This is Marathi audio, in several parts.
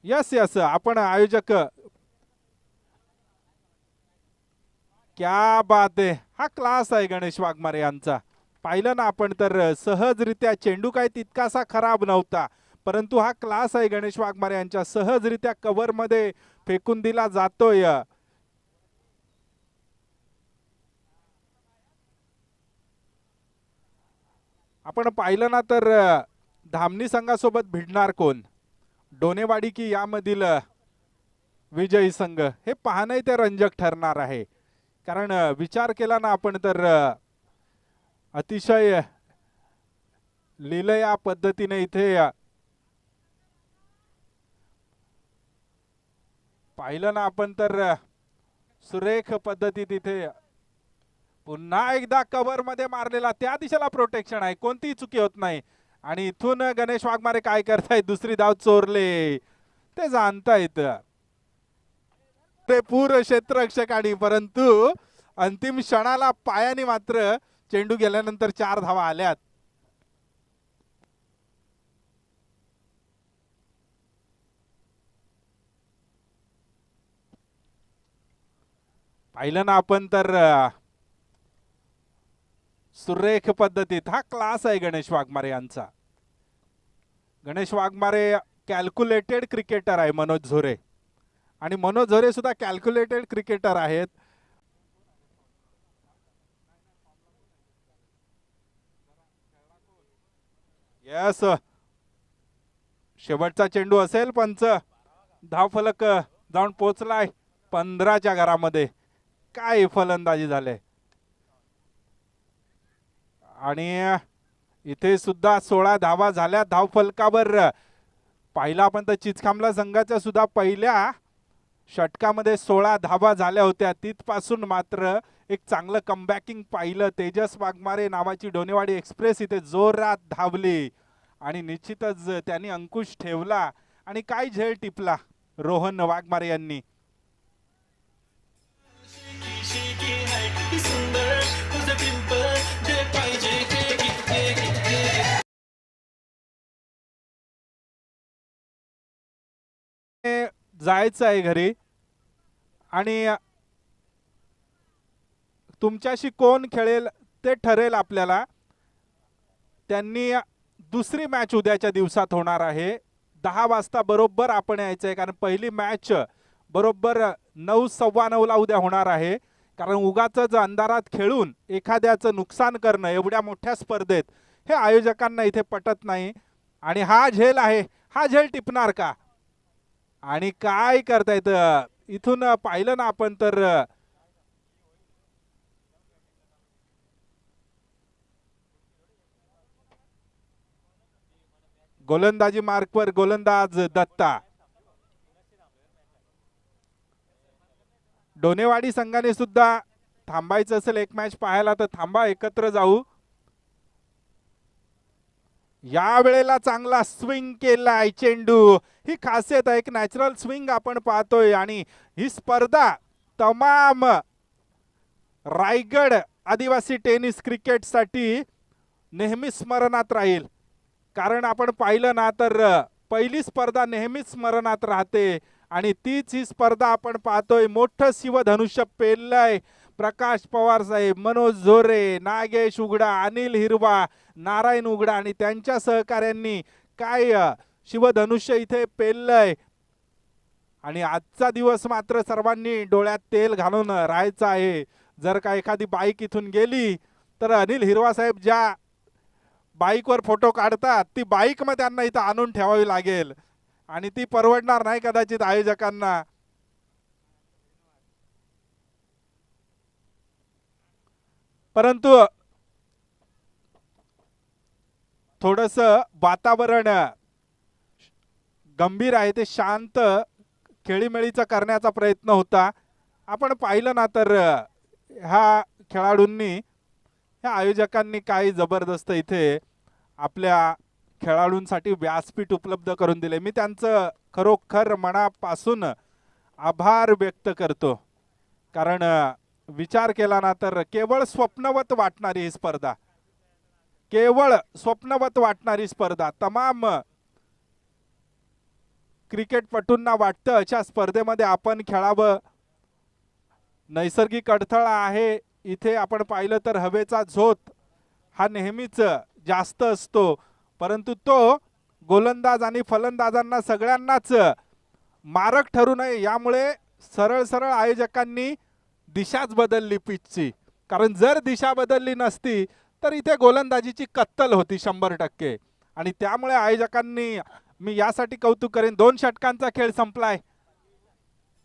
यस यस आपण आयोजक क्या बात आहे. हा क्लास आहे गणेश वाघमारे यांचा. पाहिलं ना आपण तर सहजरित्या चेंडू काय तितकासा खराब नव्हता, परंतु हा क्लास आहे गणेश वाघमारे यांच्या. सहजरित्या कव्हर मध्ये फेकून दिला जातोय. आपण पाहिलं ना तर धामणी संघासोबत भिडणार कोण, डोनेवाडी की यामधील विजयी संघ, हे पाहणं ते रंजक ठरणार आहे. कारण विचार केला ना आपण तर अतिशय लीलया पद्धतीने इथे पाहिलं ना आपण तर सुरेख पद्धतीत इथे पुन्हा एकदा कव्हर मध्ये मारलेला, त्या दिशेला प्रोटेक्शन आहे, कोणतीही चुकी होत नाही. आणि इथून गणेश वाघमारे काय करतायत, दुसरी धाव चोरले ते जाणतायत ते पूर क्षेत्ररक्षकांनी, परंतु अंतिम क्षणाला पायाने मात्र चेंडू गेल्यानंतर 4 धावा आल्यात. पाहिलं ना आपण तर सुरेख पद्धतीत हा क्लास आहे गणेश वाघमारे यांचा. गणेश वाघमारे कॅल्क्युलेटेड क्रिकेटर आहे मनोज झोरे, आणि मनोज झोरे सुद्धा कॅल्क्युलेटेड क्रिकेटर आहेत. यस, शेवटचा चेंडू असेल पंच. धावफलक जाऊन पोचलाय 15च्या घरामध्ये. काय फलंदाजी झाले. आणि इथे सुद्धा 16 धावा झाल्या धावफलकावर. पाहिला आपण तर चिचखांबला संघाच्या सुद्धा पहिल्या षटकामध्ये 16 धावा झाल्या होत्या. तिथपासून मात्र एक चांगलं कमबॅकिंग पाहिलं. तेजस वाघमारे नावाची डोनेवाडी एक्सप्रेस इथे जोरात धावली आणि निश्चितच त्यांनी अंकुश ठेवला. आणि काय झेल टिपला रोहन वाघमारे यांनी. जायचं आहे घरी, आणि तुमच्याशी कोण खेळेल ते ठरेल आपल्याला. त्यांनी दुसरी मॅच उद्याच्या दिवसात होणार आहे. 10 वाजता बरोबर आपण यायचं आहे, कारण पहिली मॅच बरोबर 9 सव्वा 9ला उद्या होणार आहे. कारण उगाच अंधारात खेळून एखाद्याचं नुकसान करणं एवढ्या मोठ्या स्पर्धेत हे आयोजकांना इथे पटत नाही. आणि हा झेल आहे, हा झेल टिपणार का, आणि काय करतायत इथून पाहिलं ना आपण तर गोलंदाजी मार्कवर गोलंदाज दत्ता. डोनेवाडी संघाने सुद्धा थांबायचं असेल एक मॅच पाहायला तर थांबा, एकत्र जाऊ. या वेळेला चांगला स्विंग केलाय चेंडू. ही खासियत आहे, एक नॅचरल स्विंग आपण पाहतोय. आणि ही स्पर्धा तमाम रायगड आदिवासी टेनिस क्रिकेटसाठी नेहमी स्मरणात राहील. कारण आपण पाहिलं ना तर पहिली स्पर्धा नेहमीच स्मरणात राहते, आणि तीच ही स्पर्धा आपण पाहतोय. मोठं शिवधनुष्य पेललंय प्रकाश पवार साहेब, मनोज झोरे, नागेश उघडा, अनिल हिरवा, नारायण उघडा आणि त्यांच्या सहकाऱ्यांनी काय शिवधनुष्य इथे पेललंय. आणि आजचा दिवस मात्र सर्वांनी डोळ्यात तेल घालून राहायचं आहे. जर का एखादी बाईक इथून गेली तर अनिल हिरवा साहेब ज्या बाईकवर फोटो काढतात ती बाईक मग त्यांना इथं आणून ठेवावी लागेल, आणि ती परवडणार नाही कदाचित आयोजकांना. परंतु थोडस वातावरण गंभीर आहे, ते शांत खेळीमेळीचा करण्याचा प्रयत्न होता. आपण पाहिलं ना तर ह्या खेळाडूंनी, ह्या आयोजकांनी काही जबरदस्त इथे आपल्या खेळाडूंसाठी व्यासपीठ उपलब्ध करून दिले. मी त्यांचं खरोखर मनापासून आभार व्यक्त करतो. कारण विचार केला ना तर केवळ स्वप्नवत वाटणारी ही स्पर्धा, केवळ स्वप्नवत वाटणारी स्पर्धा तमाम क्रिकेटपटूंना वाटतं अशा स्पर्धेमध्ये आपण खेळावं. नैसर्गिक अडथळा आहे इथे आपण पाहिलं तर हवेचा झोत हा नेहमीच जास्त असतो, परंतु तो गोलंदाज आणि फलंदाजांना सगळ्यांनाच मारक ठरू नये यामुळे सरळ सरळ आयोजकांनी दिशाच बदलली पिचची. कारण जर दिशा बदलली नसती तर इथे गोलंदाजीची कत्तल होती 100%. आणि त्यामुळे आयोजकांनी, मी यासाठी कौतुक करेन, 2 षटकांचा खेळ संपलाय.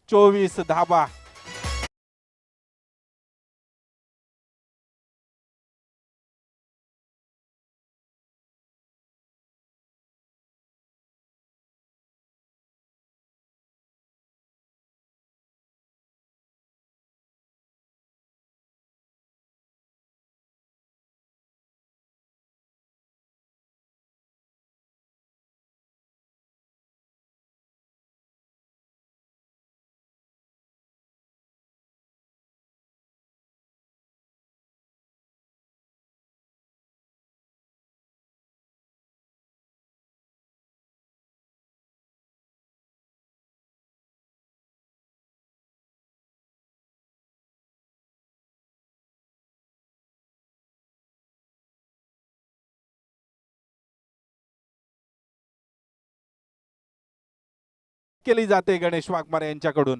24 धाबा. केली जाते गणेश वाघमारे यांच्याकडून.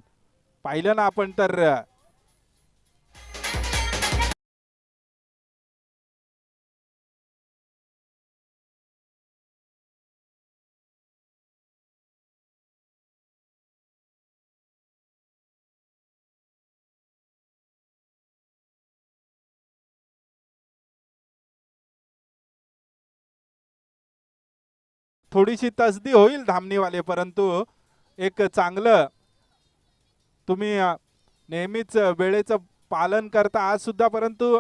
पाहिलं ना आपण तर थोडीशी तसदी होईल धामणीवाले, परंतु एक चांगलं तुम्ही नेहमीच वेळेचं पालन करता आज सुद्धा, परंतु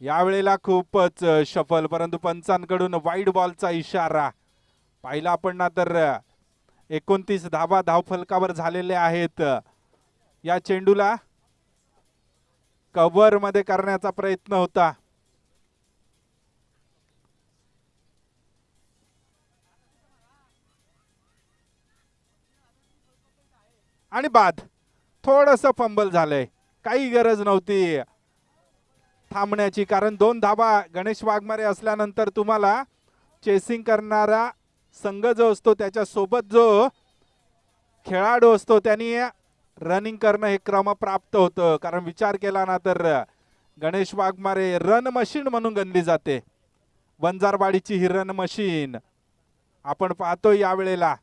यावेळेला खूपच शफल, परंतु पंचांकडून वाईड बॉलचा इशारा. पाहिला आपण ना तर 29 धाबा धावफलकावर झालेले आहेत. या चेंडूला कव्हर मध्ये करण्याचा प्रयत्न होता. आणि बाद. थोडंसं फंबल झालंय, काही गरज नव्हती थांबण्याची, कारण 2 धाबा गणेश वाघमारे असल्यानंतर तुम्हाला चेसिंग करणारा संघ जो असतो त्याच्या सोबत जो खेळाडू असतो त्यांनी रनिंग करणं हे क्रम प्राप्त होतं. कारण विचार केला ना तर गणेश वाघमारे रन मशीन म्हणून गणली जाते. वंजारवाडीची ही रन मशीन आपण पाहतोय यावेळेला.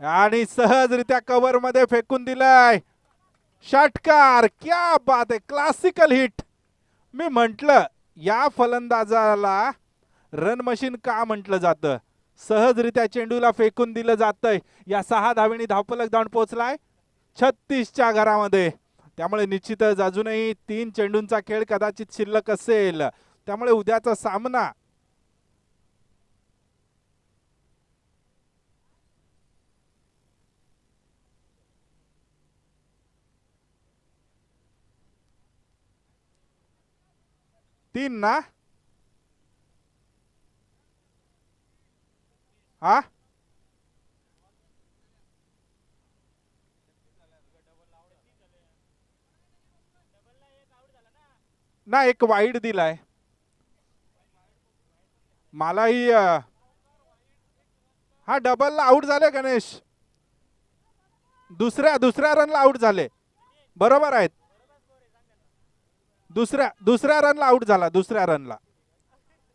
आणि सहजरित्या कव्हर मध्ये फेकून दिलाय. षटकार, क्या बात आहे, क्लासिकल हिट. मी म्हटलं या फलंदाजाला रन मशीन का म्हटलं जातं. सहजरित्या चेंडूला फेकून दिलं जातंय. या 6 धावेनी धावफलक धावून पोहोचलाय 36च्या घरामध्ये. त्यामुळे निश्चितच अजूनही 3 चेंडूंचा खेळ कदाचित शिल्लक असेल. त्यामुळे उद्याचा सामना तीन ना. हा ना, एक वाईड दिलाय मलाही. हा डबलला आउट झाले गणेश. दुसऱ्या रनला आउट झाले. बरोबर आहेत. दुसऱ्या रनला आउट झाला. दुसऱ्या रनला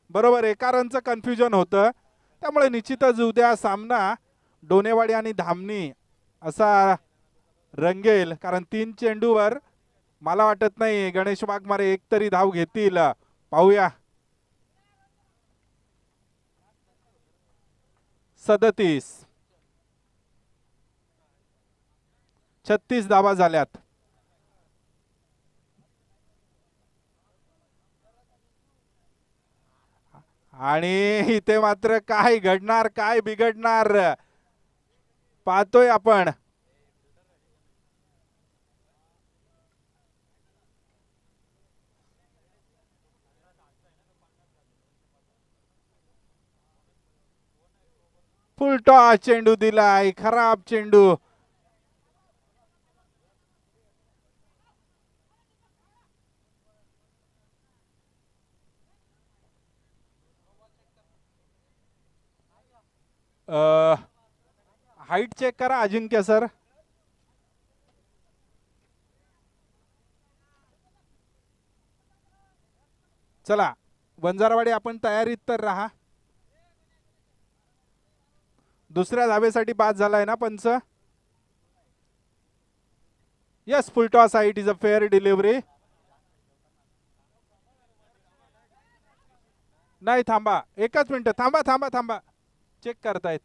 बरोबर. एका रनचं कन्फ्युजन होतं. त्यामुळे निश्चितच उद्या सामना डोनेवाडी आणि धामणी असा रंगेल. कारण 3 चेंडूवर मला वाटत नाही गणेश वाघमारे एक तरी धाव घेतील. पाहूया. 37, 36 धावा झाल्यात. आणि इथे मात्र काय घडणार, काय बिघडणार पाहतोय आपण. फुल टॉस चेंडू दिलाय, खराब चेंडू. हाईट चेक करा अजिंक्य सर. चला वंजारवाडी आपण तयारीत तर राहा. दुसऱ्या धावेसाठी बाद झालाय ना पंच. यस फुल टॉस आहे. It is a fair delivery. नाही थांबा एकच मिनिट थांबा थांबा थांबा चेक करतायत.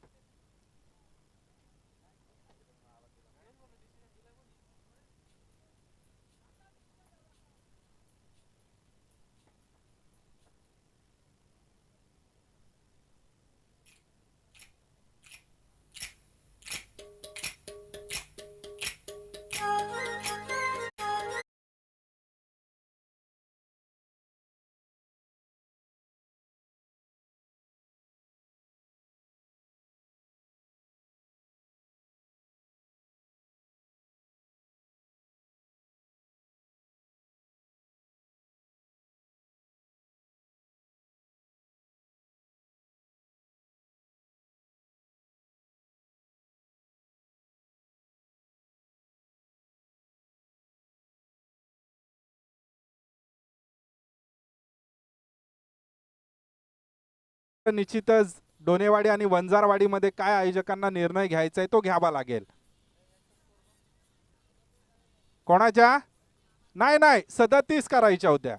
निश्चितच डोनेवाडी आणि वंजारवाडी मध्ये काय आयोजकांना निर्णय घ्यायचा आहे तो घ्यावा लागेल. कोणाच्या नाही नाही 37 करायच्या होत्या.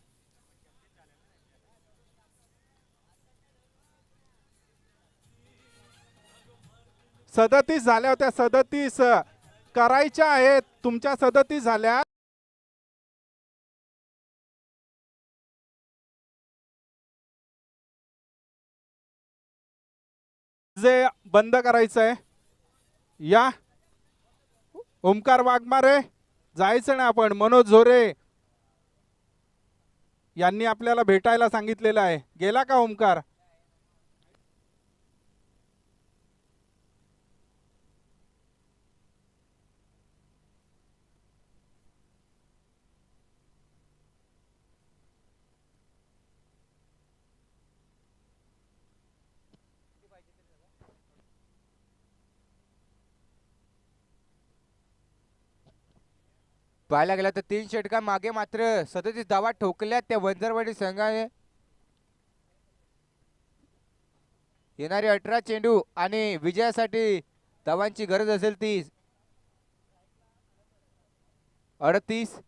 37 झाल्या होत्या. 37 करायच्या आहेत. तुमच्या 37 झाल्या. जे बंद करायचंय. या ओमकार वाघमारे जायचं ना आपण. मनोज झोरे यांनी आपल्याला भेटायला सांगितलेलं आहे. गेला का ओमकार. पाहायला गेला तर 3 षटका मागे मात्र 37 धावा ठोकल्या त्या वंजारवाडी संघाने. येणारे 18 चेंडू आणि विजयासाठी धावांची गरज असेल ती 38.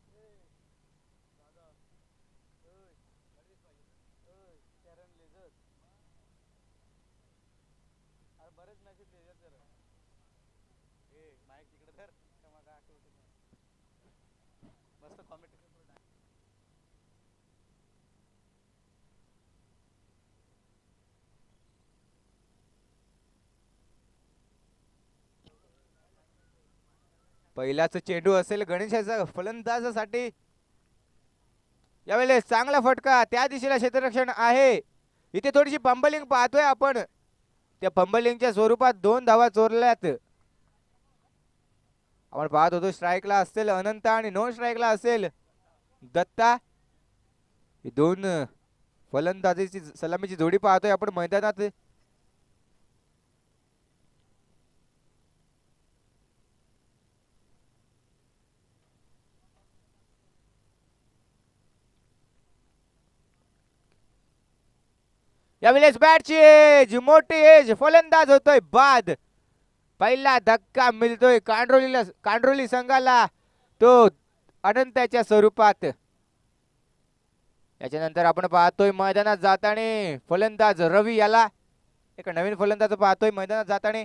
पहिलाच चेंडू असेल गणेशाचा फलंदाजासाठी. यावेळेस चांगला फटका त्या दिशेला क्षेत्ररक्षण आहे. इथे थोडीशी पंबलिंग पाहतोय आपण. त्या पंबलिंगच्या स्वरूपात 2 धावा चोरल्यात. आपण पाहत होतो स्ट्राईकला असेल अनंत आणि नॉन स्ट्राईकला असेल दत्ता. ही 2 फलंदाजीची सलामीची जोडी पाहतोय आपण मैदानात. यावेळेस बॅटची एज मोठी एज फलंदाज होतोय बाद. पहिला धक्का मिळतोय कांड्रोली संघाला तो अनंताच्या स्वरूपात. याच्यानंतर आपण पाहतोय मैदानात जाताना फलंदाज रवी याला एक नवीन फलंदाज पाहतोय मैदानात जाताना.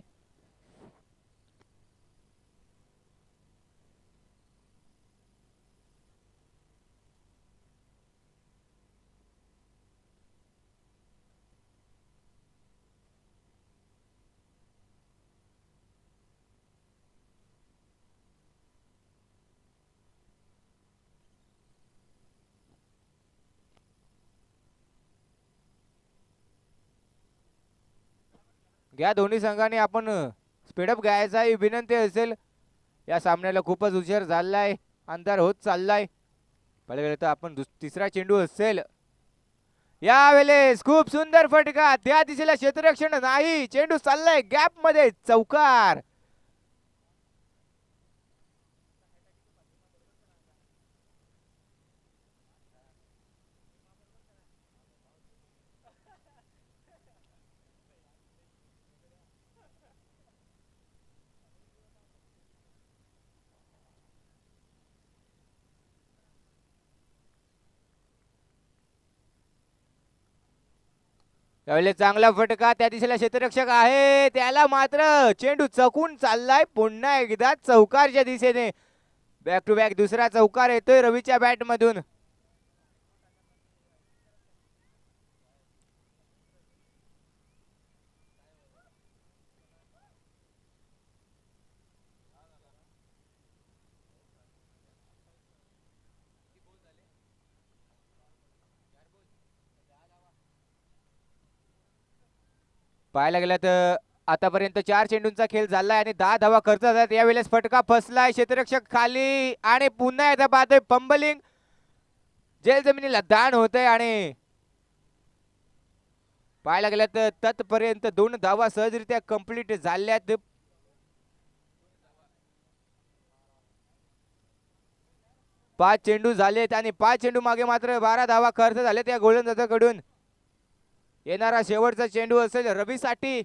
घ्या दोन्ही संघाने आपण स्पीडअप घ्यायचा ही विनंती असेल. या सामन्याला खूपच उशीर झालाय, अंधार होत चाललाय. पहिले तर आपण तिसरा चेंडू असेल यावेळेस. खूप सुंदर फटका, त्या दिशेला क्षेत्ररक्षण नाही, चेंडू चाललाय गॅप मध्ये, चौकार. त्यावेळेस चांगला फटका, त्या दिशेला क्षेत्ररक्षक आहे, त्याला मात्र चेंडू चकून चाललाय. पुन्हा एकदा चौकारच्या दिशेने बॅक टू बॅक दुसरा चौकार येतोय रवीच्या बॅट मधून. पाहायला गेलं तर आतापर्यंत 4 चेंडूंचा खेळ झालाय आणि 10 धावा खर्च झाल्यात. यावेळेस फटका फसलाय, क्षेत्ररक्षक खाली आणि पुन्हा एकदा पाहतोय पंबलिंग, जेल जमिनीला दान होतंय. आणि पाहायला गेलं तर तत्पर्यंत 2 धावा सहजरित्या कंप्लीट झाल्यात. पाच चेंडू झालेत आणि 5 चेंडू मागे मात्र 12 धावा खर्च झालेत या गोलंदाजाकडून. येणारा शेवटचा चेंडू असेल रवीसाठी.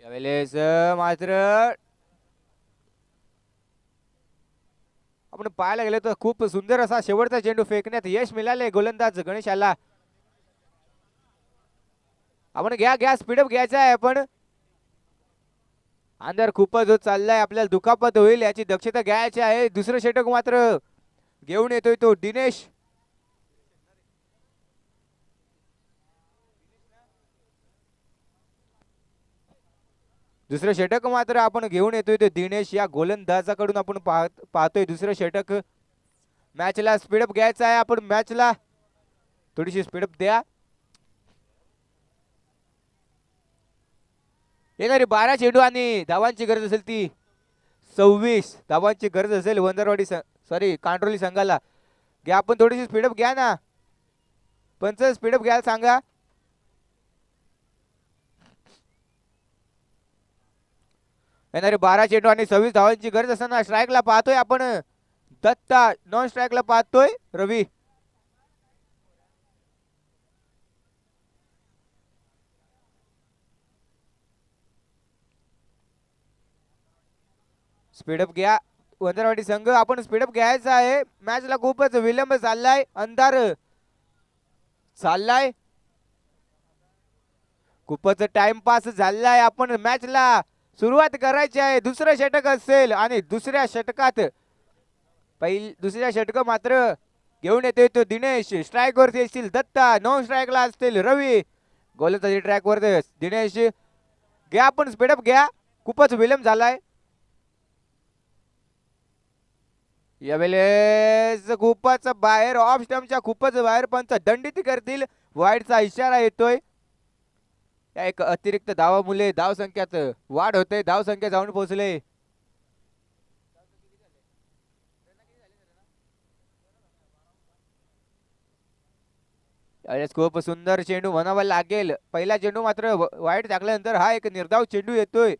यावेळेस मात्र आपण पाहायला गेलो तर खूप सुंदर असा शेवटचा चेंडू फेकण्यात यश मिळाले गोलंदाज गणेशाला. आपण घ्या स्पीडअप घ्यायचा आहे. आपण अंधार खूपच होत चाललाय, आपल्याला दुखापत होईल याची दक्षता घ्यायची आहे. दुसरं षटक मात्र घेऊन येतोय तो दिनेश. दुसरं षटक मात्र आपण घेऊन येतोय तो दिनेश या गोलंदाजाकडून. आपण पाहतोय दुसरं षटक. मॅचला स्पीडअप घ्यायचा आहे आपण, मॅचला थोडीशी स्पीडअप द्या. येणारी 12 चेंडू आणि धावांची गरज असेल ती 26 धावांची गरज असेल वंदरवाडी कांड्रोली संघाला. घ्या आपण थोडीशी स्पीडअप घ्या ना, पंच स्पीडअप घ्यायला सांगा. येणारे 12 चेंडू आणि 26 धावांची गरज असताना स्ट्राईकला पाहतोय आपण दत्ता, नॉन स्ट्राईकला पाहतोय रवी. स्पीडअप घ्या वंदरवाडी संघ, आपण स्पीडअप घ्यायचा आहे. मॅचला खूपच विलंब चाललाय, अंधार चाललाय, खूपच टाइमपास झालाय. आपण मॅचला सुरुवात करायची आहे. दुसरं षटक असेल आणि दुसऱ्या षटक मात्र घेऊन येतोय तो दिनेश. स्ट्राईक वरती असतील दत्ता, नॉन स्ट्राईकला असतील रवी. गोलंदाजी ट्रॅक वर दिनेश. घ्या आपण स्पीडअप घ्या, खूपच विलंब झालाय. यावेळेस खूपच बाहेर, ऑफ स्टंपच्या खूपच बाहेर, पंच दंडित करतील. वाईडचा इशारा येतोय. एक अतिरिक्त धावामुळे धाव संख्यात वाढ होते, धाव संख्या जाऊन पोहोचले. यावेळेस खूप सुंदर चेंडू म्हणावा लागेल. पहिला चेंडू मात्र वाईट टाकल्यानंतर हा एक निर्धाव चेंडू येतोय.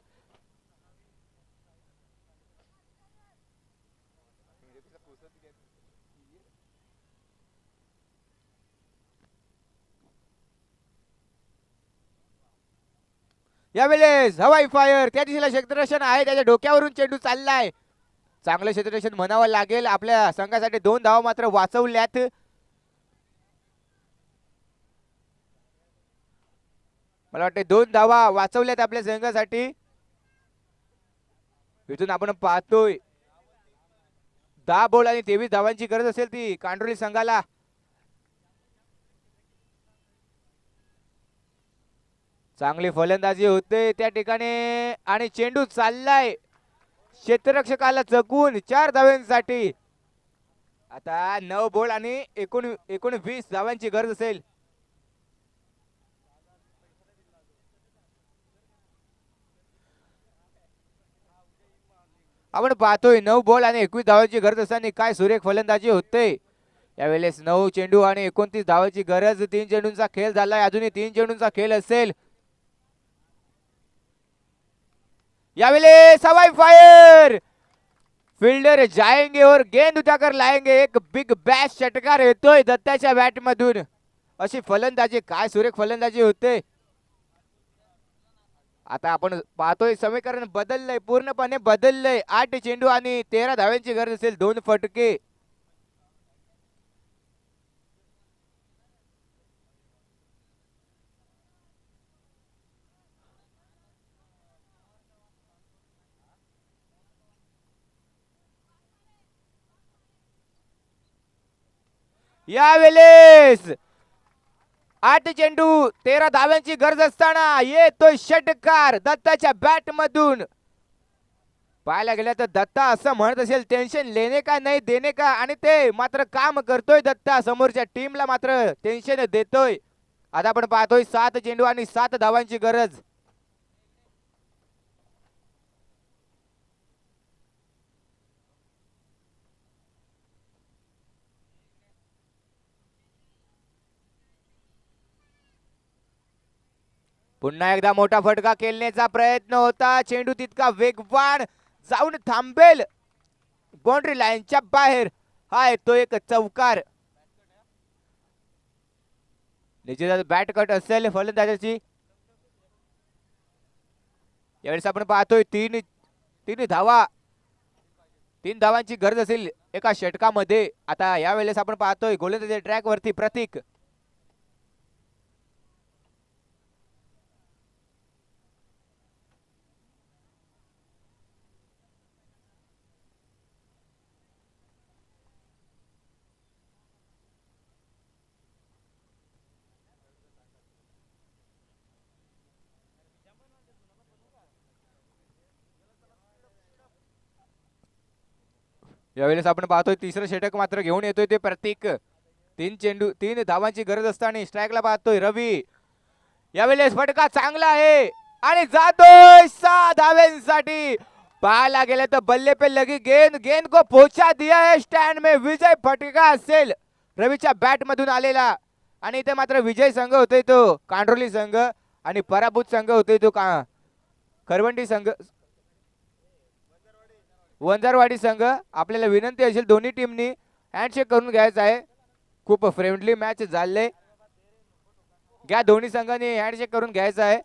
यावेळेस हवाई फायर, त्या दिशेला क्षेत्ररक्षण आहे, त्याच्या डोक्यावरून चेंडू चाललाय. चांगलं क्षेत्ररक्षण म्हणावं लागेल. आपल्या संघासाठी 2 धावा मात्र वाचवल्यात. मला वाटते 2 धावा वाचवल्यात आपल्या संघासाठी. इथून आपण पाहतोय 10 बॉल आणि 23 धावांची गरज असेल ती कांड्रोली संघाला. चांगली फलंदाजी होते त्या ठिकाणी आणि चेंडू चाललाय क्षेत्ररक्षकाला चकून 4 धावांसाठी. आता 9 बॉल आणि 19 धावांची गरज असेल. आपण पाहतोय 9 बॉल आणि 21 धावांची गरज असताना काय सुरेख फलंदाजी होते. यावेळेस 9 चेंडू आणि 29 धावांची गरज. 3 चेंडूंचा खेळ झालाय. अजूनही 3 चेंडूंचा खेळ असेल. यावेळेस हवाई फायर फील्डर जाएंगे और गेंद उठाकर लाएंगे. एक बिग बॅश षटकार येतोय दत्ताच्या बॅट मधून. अशी फलंदाजी काय सुरेख फलंदाजी होते. आता आपण पाहतोय समीकरण बदललंय पूर्णपणे बदललंय. 8 चेंडू आणि 13 धावांची गरज असेल. 2 फटके. यावेळेस 8 चेंडू 13 धाव्यांची गरज असताना येतोय षटकार दत्ताच्या बॅट मधून. पाहायला गेलं तर दत्ता असं म्हणत असेल टेन्शन लेने का नाही देने का, आणि ते मात्र काम करतोय दत्ता. समोरच्या टीमला मात्र टेन्शन देतोय. आता आपण पाहतोय 7 चेंडू आणि 7 धावांची गरज. पुन्हा एकदा मोठा फटका खेळण्याचा प्रयत्न होता. चेंडू तितका वेगवान जाऊन थांबेल बाउंड्री लाईनच्या बाहेर. हा येतो एक चौकार. निश्चितच बॅट कट असेल फलंदाजाची. यावेळेस आपण पाहतोय 3 धावा 3 धावांची गरज असेल एका षटकामध्ये. आता यावेळेस आपण पाहतोय गोलंदाजी ट्रॅक वरती प्रतीक. यावेळेस आपण पाहतोय तिसरं षटक मात्र घेऊन येतोय ते प्रतीक. 3 चेंडू 3 धावांची गरज असताना स्ट्राईकला पाहतोय रवी. यावेळेस फटका चांगला आहे आणि जातोय 6 धावांसाठी. पाहायला गेलं तर बल्ले पे लगी गेंद गेंद को पोचा दिया है स्टँड में. विजय फटका असेल रवीच्या बॅट मधून आलेला. आणि इथे मात्र विजय संघ होतोय तो कांड्रोली संघ आणि पराभूत संघ होतोय तो खरवंडी संघ वंजारवाडी संघ. आपल्याला विनंती असेल दोन्ही टीमनी हँडशेक करून घ्यायचा आहे. खूप फ्रेंडली मॅच झाले. घ्या दोन्ही संघांनी हँडशेक करून घ्यायचा आहे.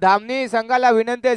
धामणी संघाला विनंती